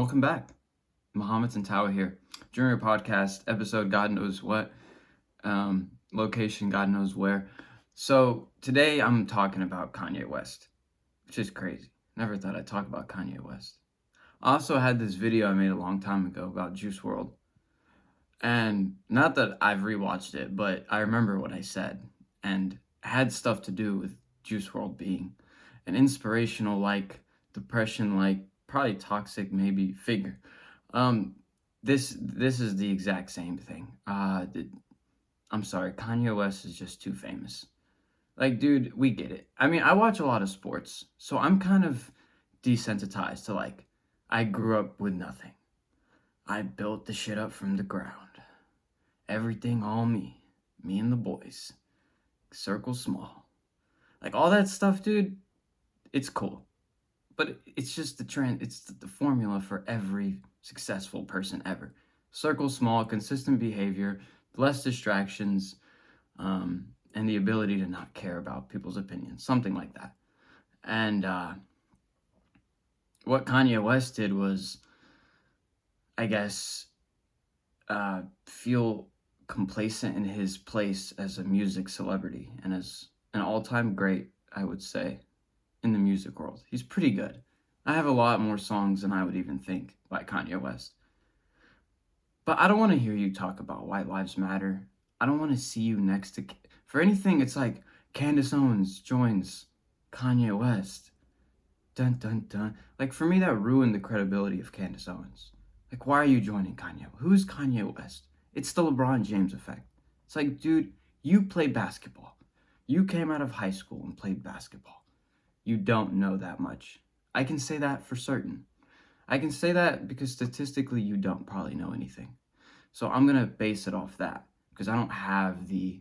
Welcome back. Mohammed and Tawa here. During our podcast episode, God knows what, location, God knows where. So today I'm talking about Kanye West, which is crazy. Never thought I'd talk about Kanye West. I also had this video I made a long time ago about Juice World. And not that I've rewatched it, but I remember what I said. And it had stuff to do with Juice World being an inspirational, depression, probably toxic, maybe figure. Um, this is the exact same thing. I'm sorry, Kanye West is just too famous. Like, dude, we get it. I mean, I watch a lot of sports, so I'm kind of desensitized to I grew up with nothing. I built the shit up from the ground. Everything all me. Me and the boys. Circle small. Like all that stuff, dude, it's cool. But it's just the trend, it's the formula for every successful person ever. Circle small, consistent behavior, less distractions, and the ability to not care about people's opinions, something like that. And what Kanye West did was, I guess, feel complacent in his place as a music celebrity and as an all-time great, I would say, in the music world. He's pretty good. I have a lot more songs than I would even think by Kanye West. But I don't want to hear you talk about White Lives Matter. I don't want to see you next to... For anything, it's like Candace Owens joins Kanye West. Dun, dun, dun. Like, for me, that ruined the credibility of Candace Owens. Like, why are you joining Kanye? Who's Kanye West? It's the LeBron James effect. It's like, dude, you play basketball. You came out of high school and played basketball. You don't know that much. I can say that for certain. I can say that because statistically you don't probably know anything. So I'm going to base it off that because I don't have the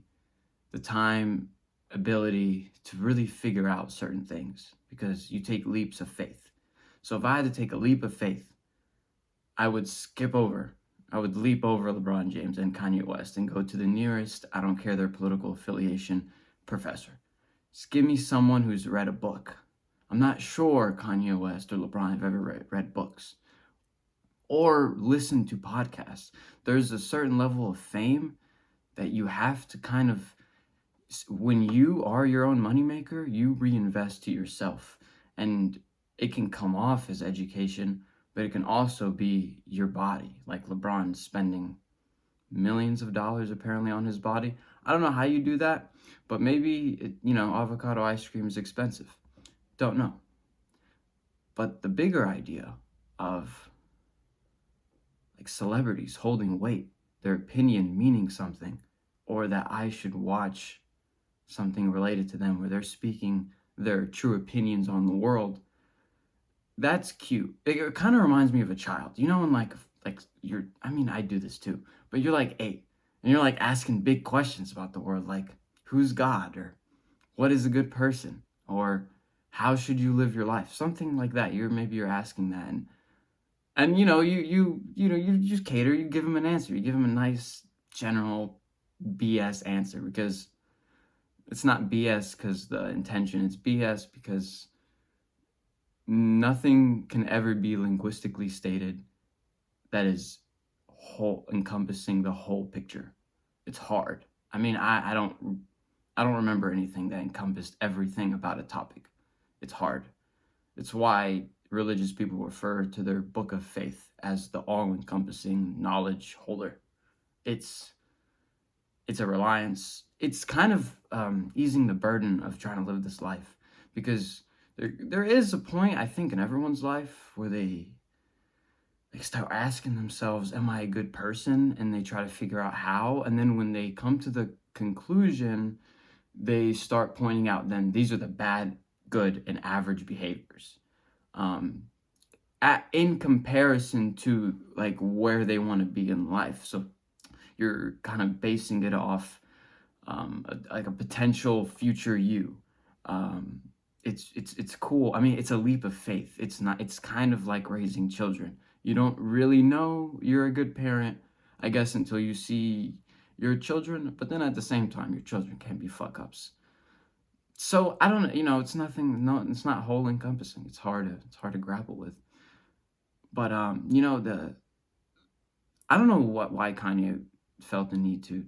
time, ability to really figure out certain things because you take leaps of faith. So if I had to take a leap of faith, I would leap over LeBron James and Kanye West and go to the nearest, I don't care their political affiliation, professor. Just give me someone who's read a book. I'm not sure Kanye West or LeBron have ever read books or listened to podcasts. There's a certain level of fame that you have to kind of, when you are your own moneymaker, you reinvest to yourself. And it can come off as education, but it can also be your body. Like LeBron spending millions of dollars apparently on his body. I don't know how you do that, but maybe, avocado ice cream is expensive. Don't know. But the bigger idea of celebrities holding weight, their opinion meaning something, or that I should watch something related to them where they're speaking their true opinions on the world, that's cute. It kind of reminds me of a child. You know, when I do this too, but you're like 8 and you're asking big questions about the world, like who's God, or what is a good person, or how should you live your life? Something like that. You're asking that, and you just cater. You give them an answer. You give them a nice general BS answer because it's not BS because the intention. It's BS because nothing can ever be linguistically stated that is whole encompassing the whole picture. It's hard. I mean, I don't remember anything that encompassed everything about a topic. It's hard. It's why religious people refer to their book of faith as the all-encompassing knowledge holder. It's a reliance. It's kind of easing the burden of trying to live this life, because there is a point, I think, in everyone's life where they start asking themselves, am I a good person? And they try to figure out how. And then when they come to the conclusion, they start pointing out then these are the bad, good, and average behaviors. In comparison to where they want to be in life. So you're kind of basing it off a potential future you. It's cool. I mean, it's a leap of faith. It's kind of like raising children. You don't really know you're a good parent, I guess, until you see your children, but then at the same time, your children can be fuck ups. So I don't, it's nothing. No, it's not whole encompassing. It's hard to grapple with. But I don't know why Kanye felt the need to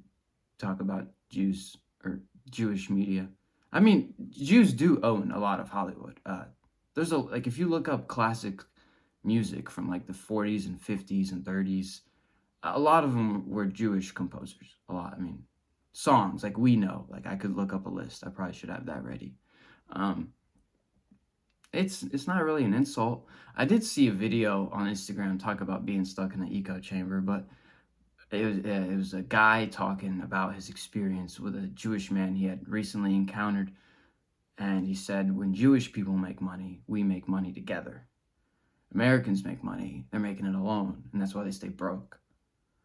talk about Jews or Jewish media. I mean, Jews do own a lot of Hollywood. There's a like if you look up classic music from like the 40s and 50s and 30s, a lot of them were Jewish composers. A lot. I mean, songs like we know. Like I could look up a list. I probably should have that ready. Um, it's not really an insult. I did see a video on Instagram talk about being stuck in an echo chamber, but it was a guy talking about his experience with a Jewish man he had recently encountered, and he said, "When Jewish people make money, we make money together. Americans make money, they're making it alone, and that's why they stay broke."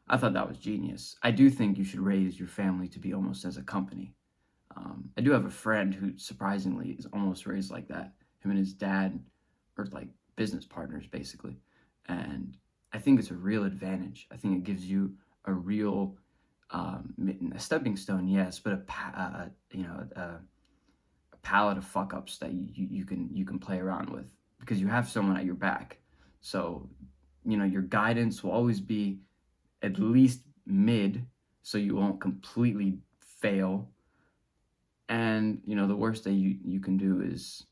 I thought that was genius. I do think you should raise your family to be almost as a company. I do have a friend who surprisingly is almost raised like that. Him and his dad are like business partners basically, and I think it's a real advantage. I think it gives you a real a stepping stone, yes, but a palette of fuck ups that you can play around with because you have someone at your back. So your guidance will always be at least mid, so you won't completely fail. And the worst that you can do is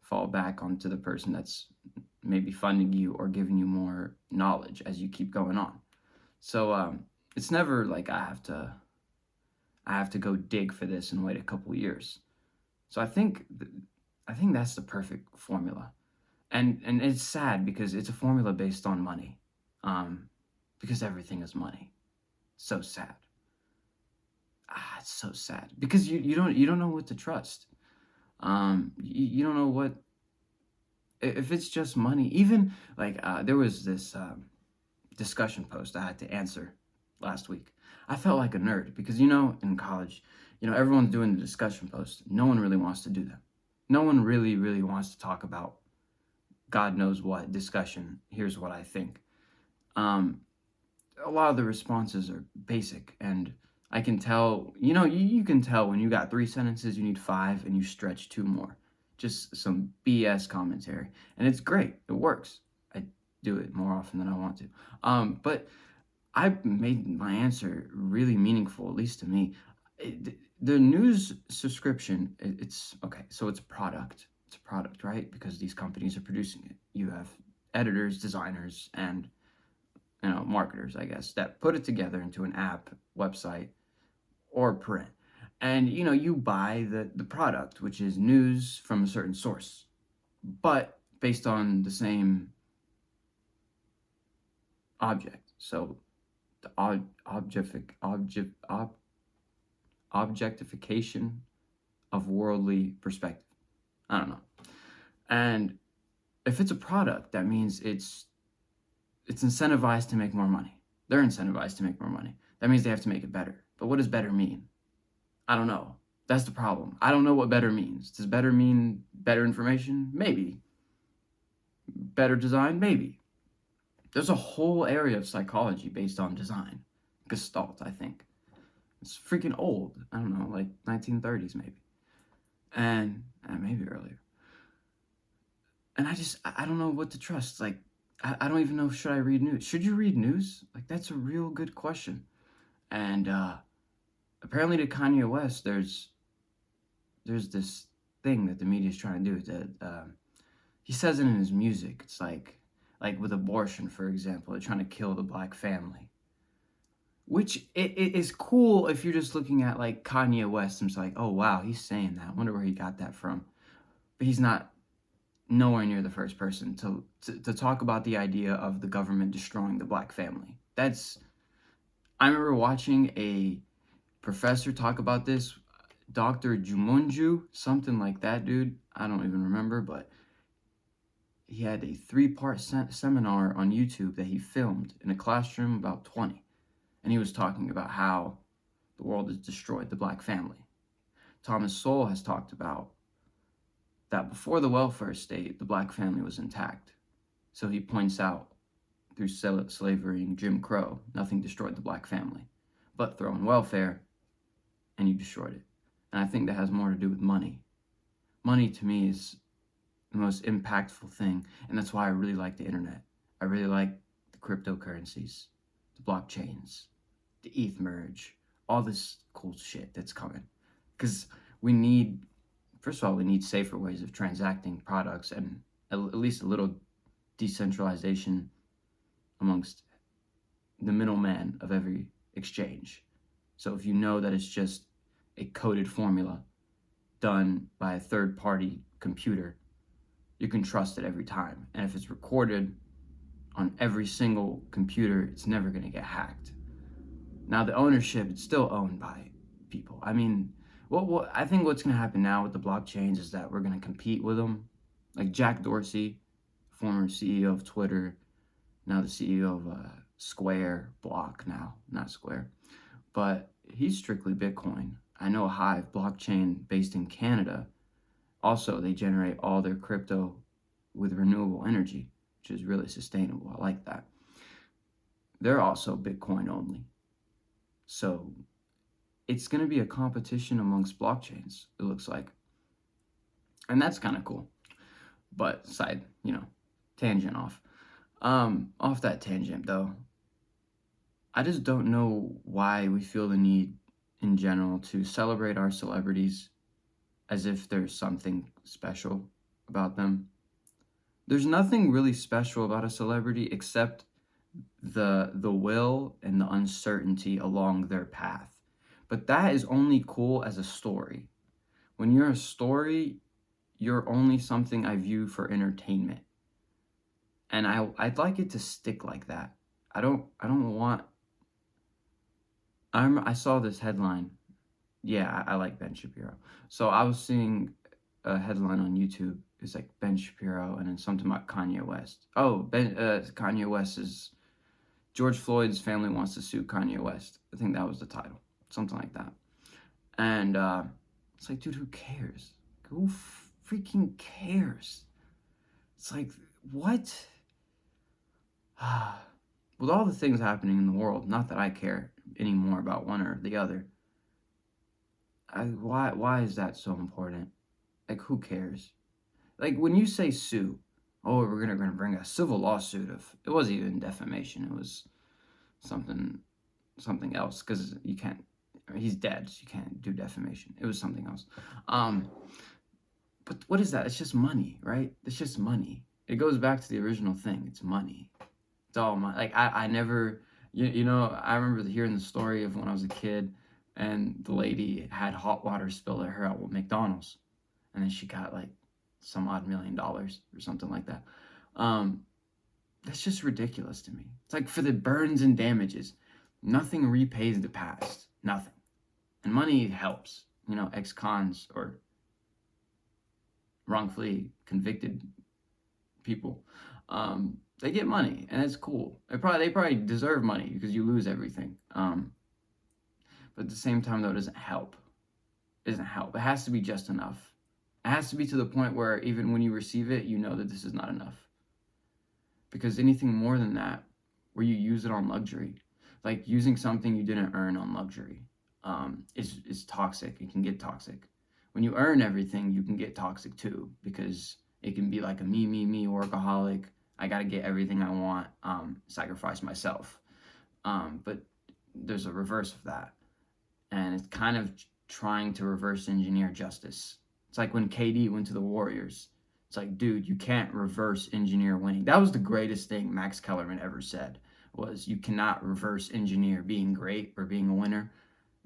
fall back onto the person that's maybe funding you or giving you more knowledge as you keep going on. So it's never like I have to go dig for this and wait a couple years. So I think that's the perfect formula. And it's sad because it's a formula based on money. Um because everything is money. So sad. It's so sad because you don't know what to trust. You don't know what if it's just money. Even like there was this discussion post I had to answer last week. I felt like a nerd because in college, everyone's doing the discussion post. No one really wants to do that. No one really wants to talk about God knows what discussion. Here's what I think. Um, a lot of the responses are basic, and I can tell. You can tell when you got three sentences, you need five, and you stretch two more. Just some BS commentary, and it's great. It works. I do it more often than I want to. But I made my answer really meaningful, at least to me. The news subscription, it's okay. So it's a product. It's a product, right? Because these companies are producing it. You have editors, designers, and marketers, I guess, that put it together into an app, website, or print. And you buy the product, which is news from a certain source, but based on the same object. So the objectification of worldly perspective. I don't know. And if it's a product, that means it's incentivized to make more money. They're incentivized to make more money. That means they have to make it better. But what does better mean? I don't know. That's the problem. I don't know what better means. Does better mean better information? Maybe. Better design? Maybe. There's a whole area of psychology based on design. Gestalt, I think. It's freaking old. I don't know, like 1930s maybe. And maybe earlier. And I don't know what to trust. Like, I don't even know, should I read news? Should you read news? Like, that's a real good question. And apparently to Kanye West, there's this thing that the media is trying to do that he says it in his music. It's like with abortion, for example, they're trying to kill the black family, which it is cool if you're just looking at like Kanye West and it's like, oh wow, he's saying that. I wonder where he got that from. But he's not nowhere near the first person to talk about the idea of the government destroying the black family. I remember watching a professor talk about this, Dr. Jumunju, something like that, dude. I don't even remember, but he had a 3-part seminar on YouTube that he filmed in a classroom about 20. And he was talking about how the world has destroyed the black family. Thomas Sowell has talked about that before the welfare state, the black family was intact. So he points out through slavery and Jim Crow, nothing destroyed the black family, but throw in welfare and you destroyed it. And I think that has more to do with money. Money to me is the most impactful thing, and that's why I really like the internet. I really like the cryptocurrencies, the blockchains, the ETH merge, all this cool shit that's coming. Because we need, first of all, we need safer ways of transacting products and at least a little decentralization amongst the middleman of every exchange. So if you know that it's just a coded formula done by a third party computer, you can trust it every time. And if it's recorded on every single computer, it's never going to get hacked. Now, the ownership, it's still owned by people. I mean, what I think what's going to happen now with the blockchains is that we're going to compete with them. Like Jack Dorsey, former CEO of Twitter, now the CEO of Square, Block now, not Square. But he's strictly Bitcoin. I know Hive, blockchain based in Canada, also they generate all their crypto with renewable energy, which is really sustainable. I like that. They're also Bitcoin only. So it's going to be a competition amongst blockchains, it looks like. And that's kind of cool. But side, tangent off. Off that tangent though, I just don't know why we feel the need in general to celebrate our celebrities as if there's something special about them. There's nothing really special about a celebrity except the will and the uncertainty along their path. But that is only cool as a story. When you're a story, you're only something I view for entertainment. And I'd like it to stick like that. I don't want I saw this headline. Yeah, I like Ben Shapiro. So I was seeing a headline on YouTube. It's like Ben Shapiro and then something about Kanye West. Oh, Kanye West is George Floyd's family wants to sue Kanye West. I think that was the title, something like that. And it's like, dude, who cares? Who freaking cares? It's like, what? With all the things happening in the world, not that I care anymore about one or the other. Why is that so important? Like, who cares? Like, when you say sue, oh, we're gonna bring a civil lawsuit of, it wasn't even defamation. It was something else, because you can't, he's dead, so you can't do defamation. It was something else. But what is that? It's just money, right? It's just money. It goes back to the original thing. It's money. It's all money. Like, I never, I remember hearing the story of when I was a kid, and the lady had hot water spilled at her at McDonald's, and then she got like some odd $1 million or something like that. That's just ridiculous to me. It's like, for the burns and damages, nothing repays the past. Nothing. And money helps. Ex-cons or wrongfully convicted people, they get money, and it's cool. They probably deserve money because you lose everything. But at the same time, though, it doesn't help. It doesn't help. It has to be just enough. It has to be to the point where even when you receive it, you know that this is not enough. Because anything more than that, where you use it on luxury, like using something you didn't earn on luxury, is toxic. It can get toxic. When you earn everything, you can get toxic too, because it can be like a me workaholic. I got to get everything I want, sacrifice myself. But there's a reverse of that. And it's kind of trying to reverse engineer justice. It's like when KD went to the Warriors. It's like, dude, you can't reverse engineer winning. That was the greatest thing Max Kellerman ever said, was you cannot reverse engineer being great or being a winner.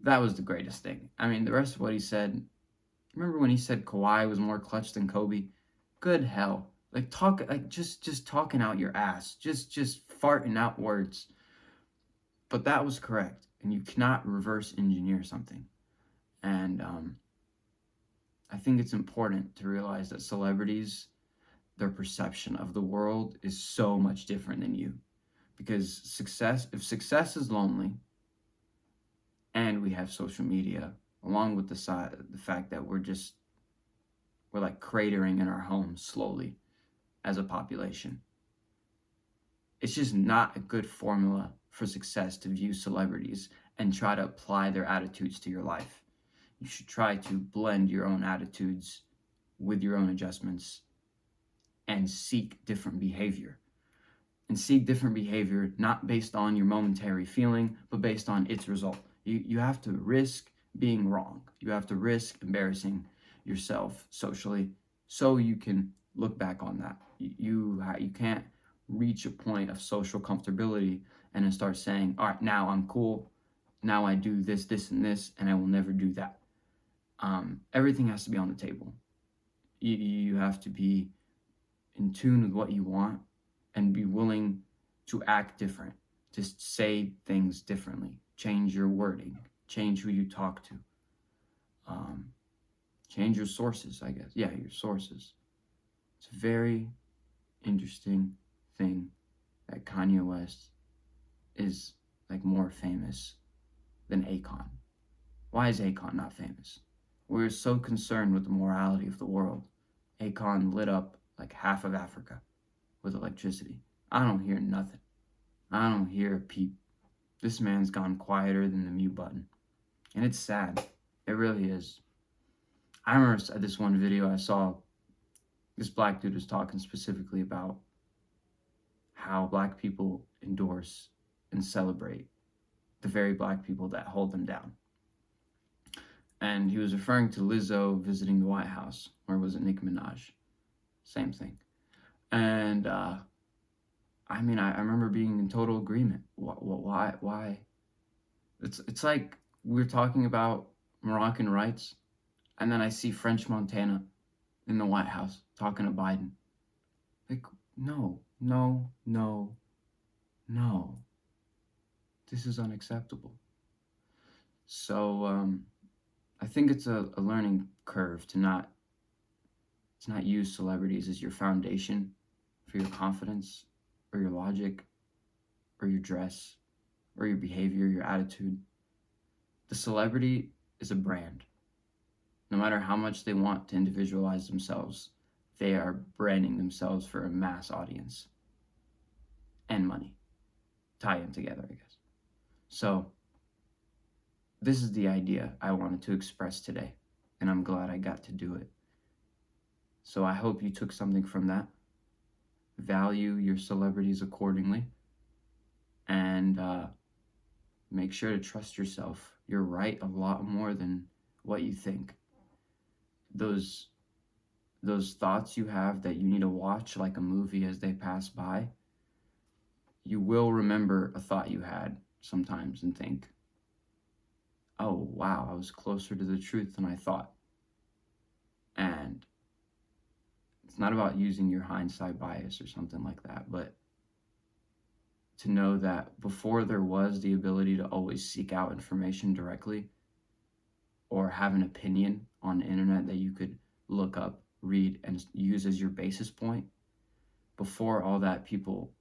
That was the greatest thing. I mean, the rest of what he said, remember when he said Kawhi was more clutch than Kobe? Good hell. Like, just talking out your ass. Just farting out words. But that was correct. And you cannot reverse engineer something. And I think it's important to realize that celebrities, their perception of the world is so much different than you. Because if success is lonely, and we have social media, along with the fact that we're like cratering in our homes slowly as a population, it's just not a good formula for success to view celebrities and try to apply their attitudes to your life. You should try to blend your own attitudes with your own adjustments and seek different behavior. and seek different behavior, not based on your momentary feeling, but based on its result. You have to risk being wrong. You have to risk embarrassing yourself socially so you can look back on that. You can't reach a point of social comfortability and then start saying, all right, now I'm cool. Now I do this, this, and this, and I will never do that. Everything has to be on the table. You have to be in tune with what you want and be willing to act different, to say things differently, change your wording, change who you talk to, change your sources, I guess. Yeah, your sources. It's a very interesting thing that Kanye West is like more famous than Akon. Why is Akon not famous? We're so concerned with the morality of the world. Akon lit up like half of Africa with electricity. I don't hear nothing. I don't hear a peep. This man's gone quieter than the mute button. And it's sad. It really is. I remember at this one video I saw, this black dude was talking specifically about how black people endorse and celebrate the very black people that hold them down. And he was referring to Lizzo visiting the White House, or was it Nicki Minaj? Same thing. And I mean, I remember being in total agreement. Why? It's like we're talking about Moroccan rights, and then I see French Montana in the White House talking to Biden. Like, no. This is unacceptable. So I think it's a learning curve to not use celebrities as your foundation for your confidence or your logic or your dress or your behavior, your attitude. The celebrity is a brand. No matter how much they want to individualize themselves, they are branding themselves for a mass audience and money. Tie them together, I guess. So this is the idea I wanted to express today, and I'm glad I got to do it. So I hope you took something from that. Value your celebrities accordingly, and make sure to trust yourself. You're right a lot more than what you think. Those thoughts you have that you need to watch like a movie as they pass by, you will remember a thought you had sometimes and think, oh wow, I was closer to the truth than I thought. And it's not about using your hindsight bias or something like that, but to know that before there was the ability to always seek out information directly or have an opinion on the internet that you could look up, read, and use as your basis point, before all that, people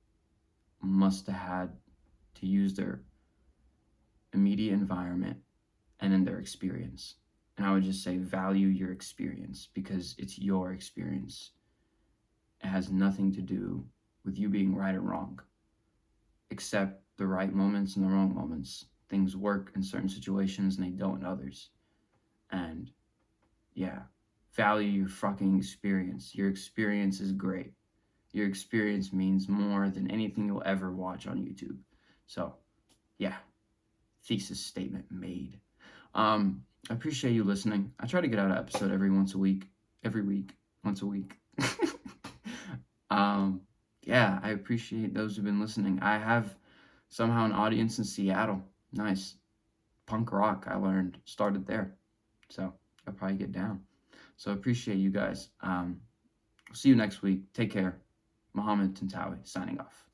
must have had to use their immediate environment and in their experience. And I would just say value your experience because it's your experience. It has nothing to do with you being right or wrong. Accept the right moments and the wrong moments. Things work in certain situations and they don't in others. And yeah, value your fucking experience. Your experience is great. Your experience means more than anything you'll ever watch on YouTube. So yeah, thesis statement made. I appreciate you listening. I try to get out an episode every week, once a week. Yeah, I appreciate those who've been listening. I have somehow an audience in Seattle. Nice. Punk rock, I learned, started there. So I'll probably get down. So appreciate you guys. See you next week. Take care. Mohammed Tantawi signing off.